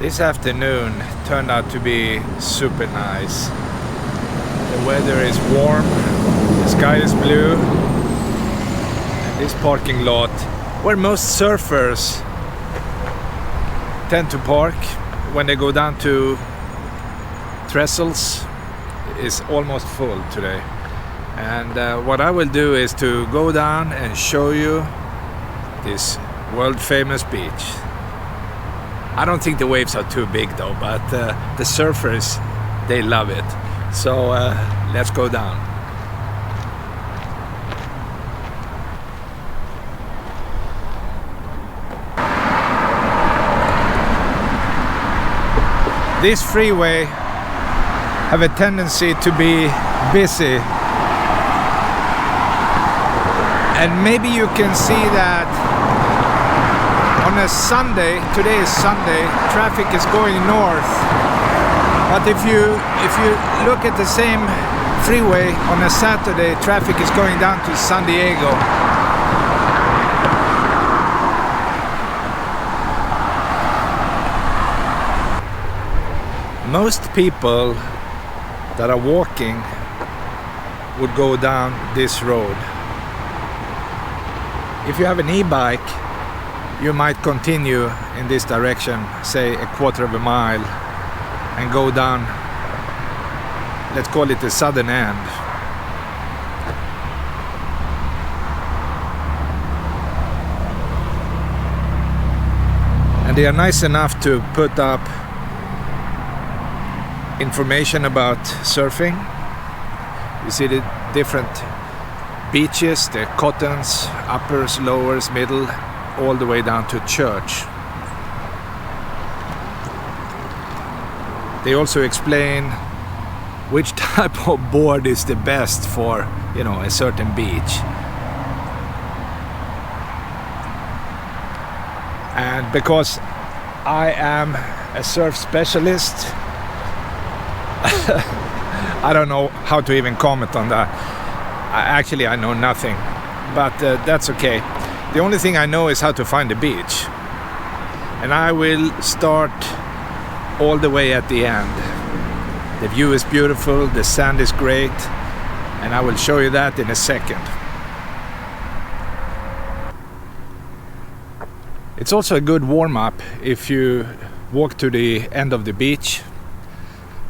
This afternoon turned out to be super nice. The weather is warm, the sky is blue, and this parking lot, where most surfers tend to park when they go down to Trestles, is almost full today. And what I will do is to go down and show you this world famous beach. I don't think the waves are too big though, but the surfers, they love it. So let's go down. This freeway have a tendency to be busy. And maybe you can see that on a Sunday, today is Sunday, traffic is going north. But if you look at the same freeway on a Saturday, traffic is going down to San Diego. Most people that are walking would go down this road. If you have an e-bike, you might continue in this direction, say a quarter of a mile, and go down, let's call it the southern end. And they are nice enough to put up information about surfing. You see the different beaches, the cottons, uppers, lowers, middle, all the way down to church. They also explain which type of board is the best for, you know, a certain beach. And because I am a surf specialist, I don't know how to even comment on that. Actually, I know nothing, but that's okay. The only thing I know is how to find the beach. And I will start all the way at the end. The view is beautiful, the sand is great, and I will show you that in a second. It's also a good warm-up if you walk to the end of the beach,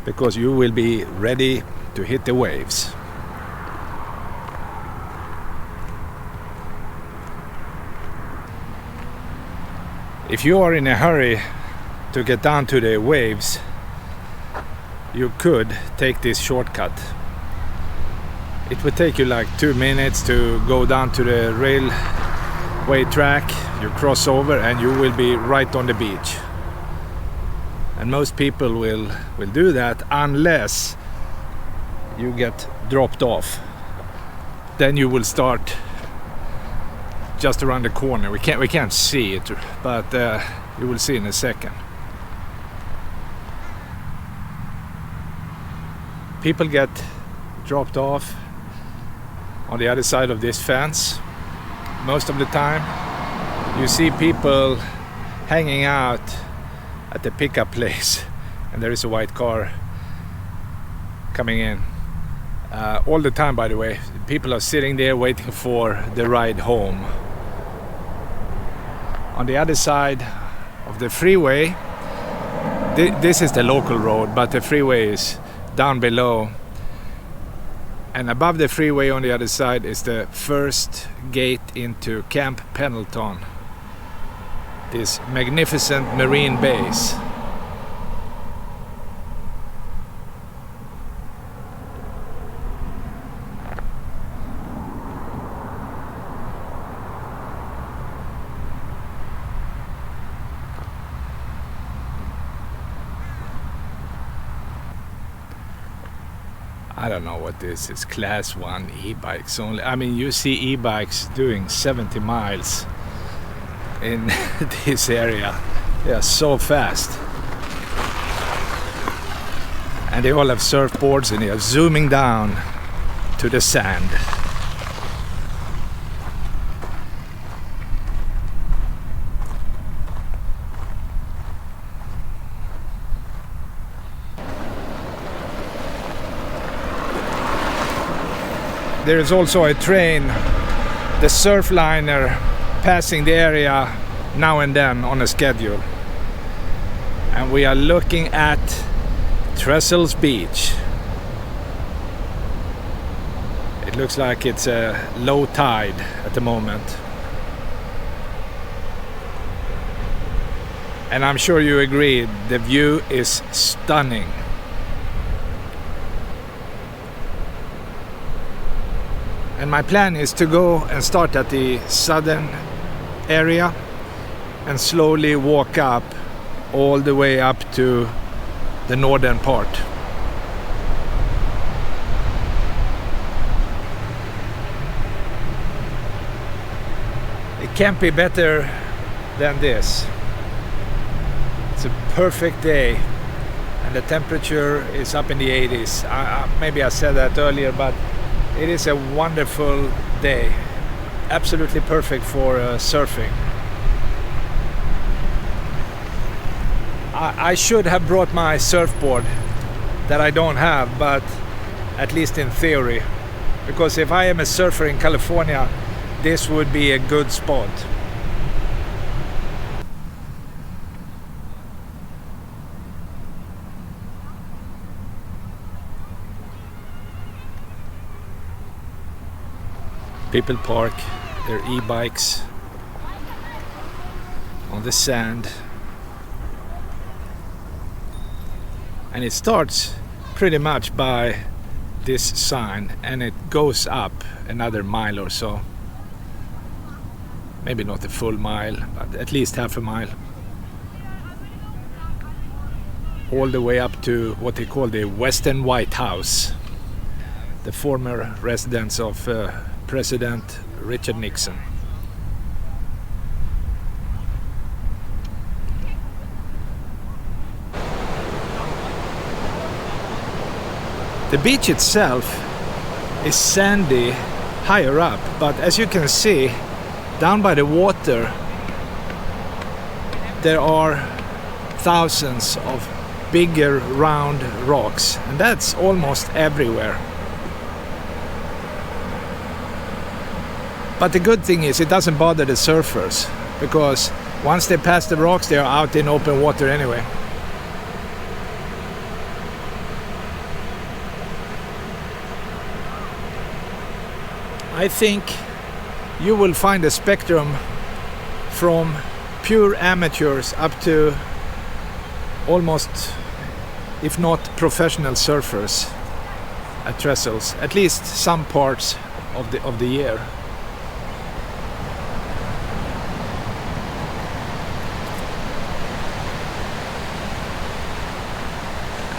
because you will be ready to hit the waves. If you are in a hurry to get down to the waves, you could take this shortcut. It would take you like 2 minutes to go down to the railway track. You cross over and you will be right on the beach. And most people will do that unless you get dropped off. Then you will start just around the corner. We can't see it, but you will see in a second. People get dropped off on the other side of this fence. Most of the time you see people hanging out at the pickup place, and there is a white car coming in. All the time, by the way, people are sitting there waiting for the ride home. On the other side of the freeway, this is the local road, but the freeway is down below. And above the freeway on the other side is the first gate into Camp Pendleton, this magnificent marine base. I don't know what this is, class 1 e-bikes only. I mean, you see e-bikes doing 70 miles in this area. They are so fast. And they all have surfboards and they are zooming down to the sand. there is also a train, the Surfliner, passing the area now and then on a schedule. And we are looking at Trestles Beach. It looks like it's a low tide at the moment. And I'm sure you agree, the view is stunning. And my plan is to go and start at the southern area and slowly walk up all the way up to the northern part. It can't be better than this. It's a perfect day and the temperature is up in the 80s. Maybe I said that earlier, but it is a wonderful day. Absolutely perfect for surfing. I should have brought my surfboard that I don't have, but at least in theory. Because if I am a surfer in California, this would be a good spot. People park their e-bikes on the sand. And it starts pretty much by this sign and it goes up another mile or so. Maybe not a full mile, but at least half a mile. All the way up to what they call the Western White House, the former residence of President Richard Nixon. The beach itself is sandy higher up, but as you can see, down by the water there are thousands of bigger round rocks, and that's almost everywhere. But the good thing is it doesn't bother the surfers, because once they pass the rocks they are out in open water anyway. I think you will find a spectrum from pure amateurs up to almost, if not professional surfers at Trestles, at least some parts of the year.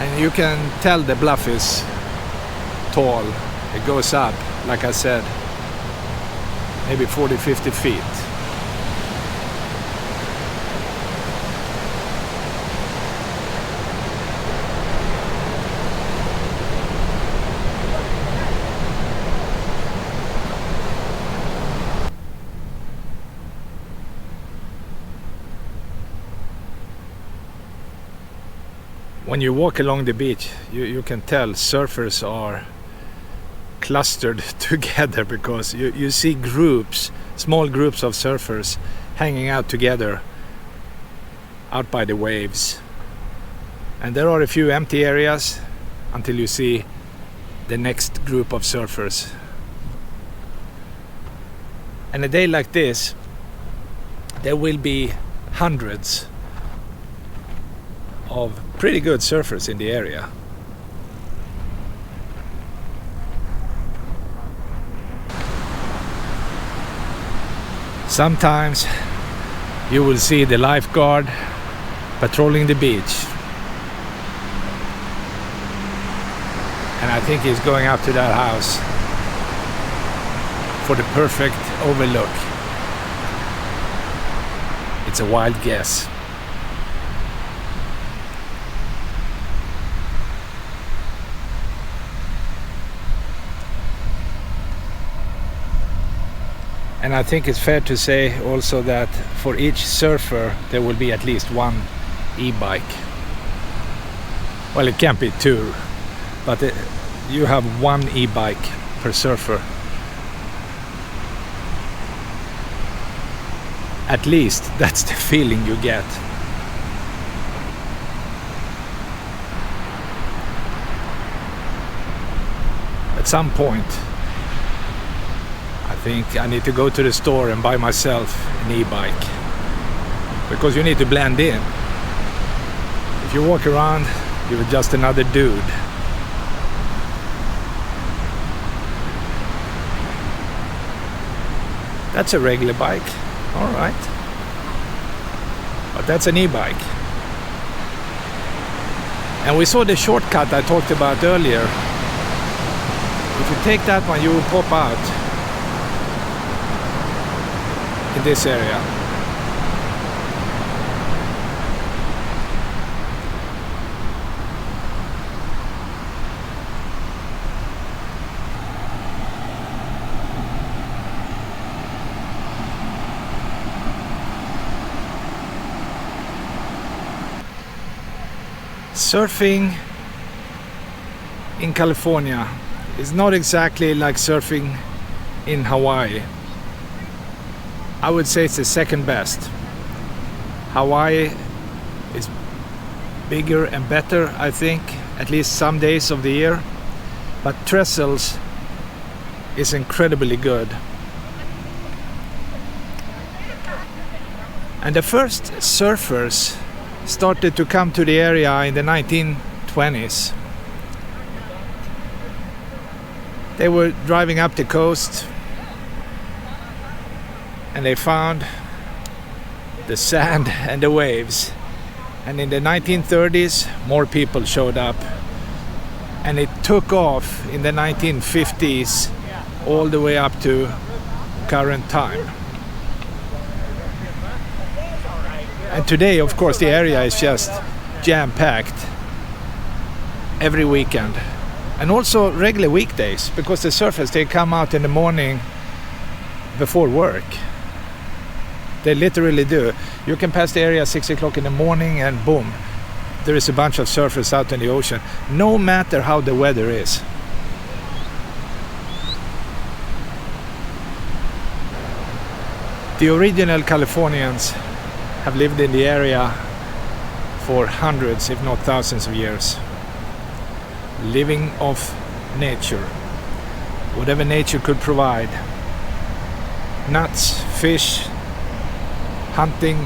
And you can tell the bluff is tall. It goes up, like I said, maybe 40-50 feet. When you walk along the beach, you can tell surfers are clustered together, because you see groups, small groups of surfers hanging out together out by the waves. And there are a few empty areas until you see the next group of surfers. And a day like this, there will be hundreds of pretty good surfers in the area. Sometimes you will see the lifeguard patrolling the beach. And I think he's going up to that house for the perfect overlook. It's a wild guess. And I think it's fair to say also that for each surfer there will be at least one e-bike. Well, it can't be two, but you have one e-bike per surfer. At least that's the feeling you get. At some point, I think I need to go to the store and buy myself an e-bike, because you need to blend in. If you walk around, you're just another dude. That's a regular bike, all right. But that's an e-bike. And we saw the shortcut I talked about earlier. If you take that one, you will pop out in this area. Surfing in California is not exactly like surfing in Hawaii. I would say it's the second best. Hawaii is bigger and better, I think, at least some days of the year. But Trestles is incredibly good. And the first surfers started to come to the area in the 1920s. They were driving up the coast and they found the sand and the waves. And in the 1930s, more people showed up. And it took off in the 1950s all the way up to current time. And today, of course, the area is just jam-packed every weekend. And also regular weekdays, because the surfers, they come out in the morning before work. They literally do. You can pass the area at 6 o'clock in the morning and boom, there is a bunch of surfers out in the ocean, no matter how the weather is. The original Californians have lived in the area for hundreds, if not thousands of years. Living off nature, whatever nature could provide. Nuts, fish, hunting,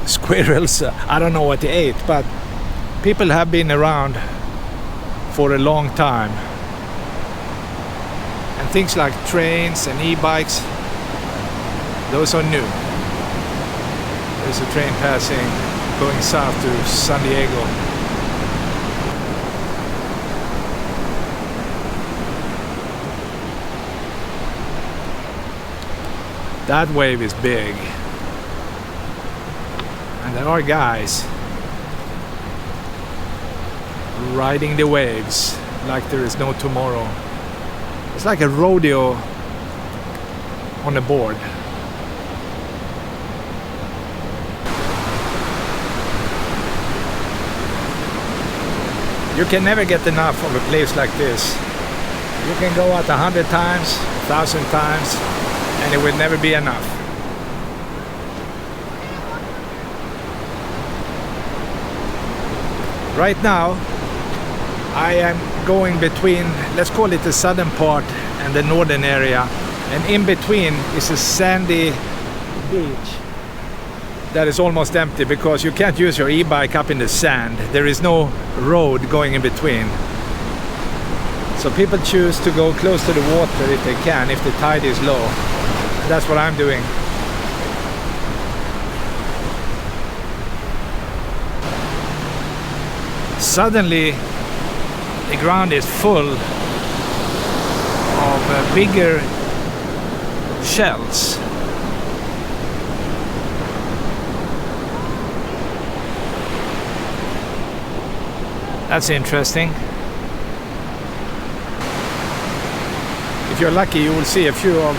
squirrels, I don't know what they ate, but people have been around for a long time. And things like trains and e-bikes, those are new. There's a train passing, going south to San Diego. That wave is big. And there are guys riding the waves like there is no tomorrow. It's like a rodeo on a board. You can never get enough of a place like this. You can go out 100 times, 1,000 times, and it will never be enough. Right now, I am going between, let's call it the southern part and the northern area, and in between is a sandy beach that is almost empty because you can't use your e-bike up in the sand. There is no road going in between. So people choose to go close to the water if they can, if the tide is low. And that's what I'm doing. Suddenly, the ground is full of bigger shells. That's interesting. If you're lucky, you will see a few of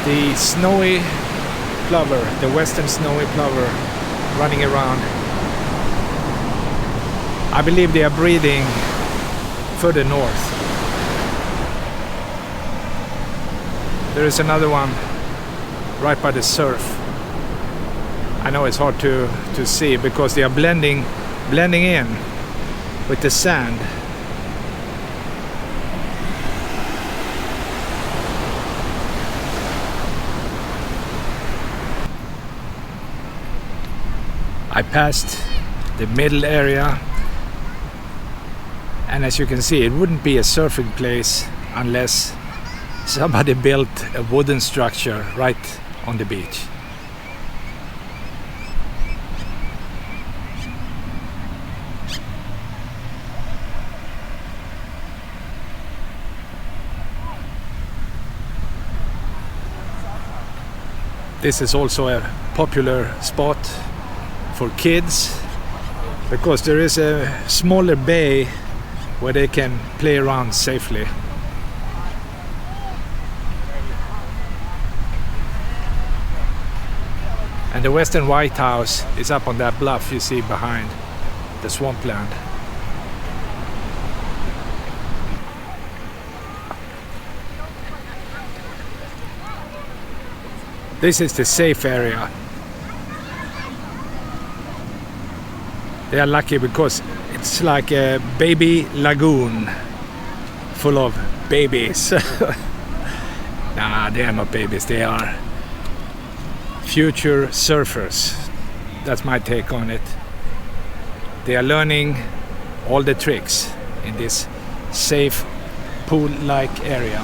the snowy plover, the western snowy plover, running around. I believe they are breeding further north. there is another one right by the surf. I know it's hard to see because they are blending in with the sand. I passed the middle area, and as you can see, it wouldn't be a surfing place unless somebody built a wooden structure right on the beach. This is also a popular spot for kids because there is a smaller bay where they can play around safely. And the Western White House is up on that bluff you see behind the swampland. This is the safe area. They are lucky because it's like a baby lagoon full of babies. Nah, they are not babies, they are future surfers. That's my take on it. They are learning all the tricks in this safe pool-like area.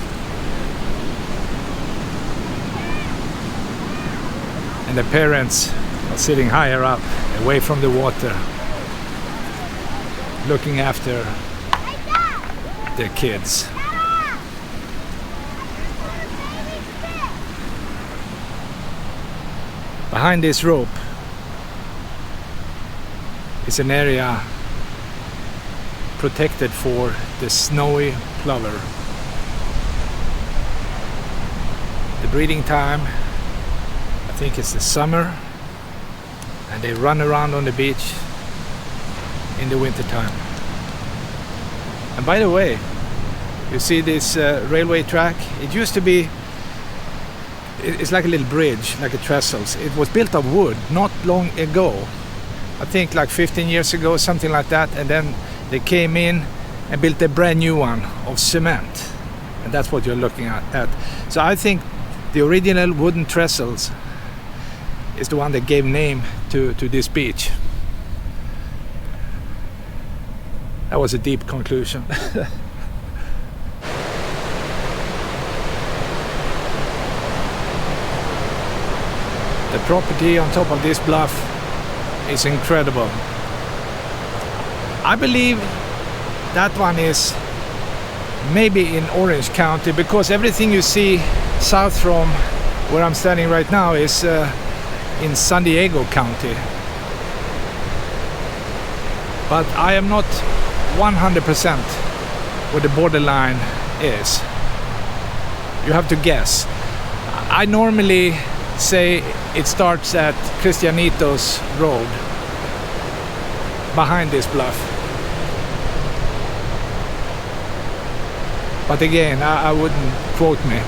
And the parents are sitting higher up, away from the water, looking after their kids. Behind this rope is an area protected for the snowy plover. The breeding time, I think it's the summer, and they run around on the beach in the winter time. And by the way, you see this railway track? It used to be, it's like a little bridge, like a Trestles. It was built of wood not long ago. I think like 15 years ago, something like that. And then they came in and built a brand new one of cement. And that's what you're looking at. So I think the original wooden Trestles is the one that gave name to this beach. That was a deep conclusion. The property on top of this bluff is incredible. I believe that one is maybe in Orange County because everything you see south from where I'm standing right now is in San Diego County. But I am not 100% where the borderline is. You have to guess. I normally say it starts at Cristianitos Road behind this bluff. But again, I wouldn't quote me.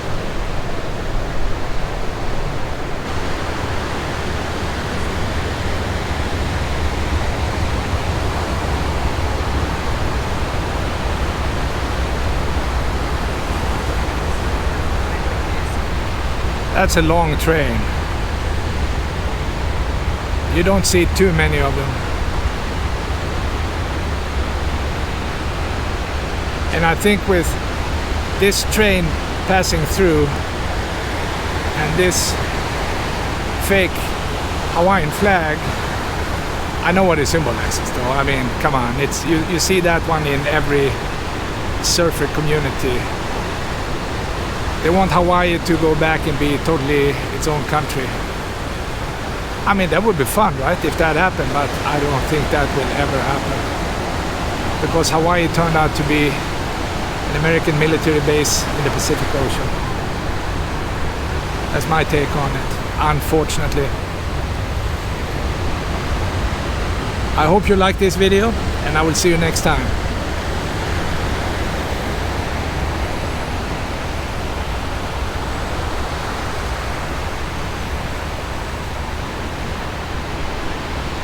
That's a long train. You don't see too many of them. And I think with this train passing through and this fake Hawaiian flag, I know what it symbolizes though. I mean, come on, it's you see that one in every surfer community. They want Hawaii to go back and be totally its own country. I mean, that would be fun, right, if that happened, but I don't think that will ever happen. Because Hawaii turned out to be an American military base in the Pacific Ocean. That's my take on it, unfortunately. I hope you like this video, and I will see you next time.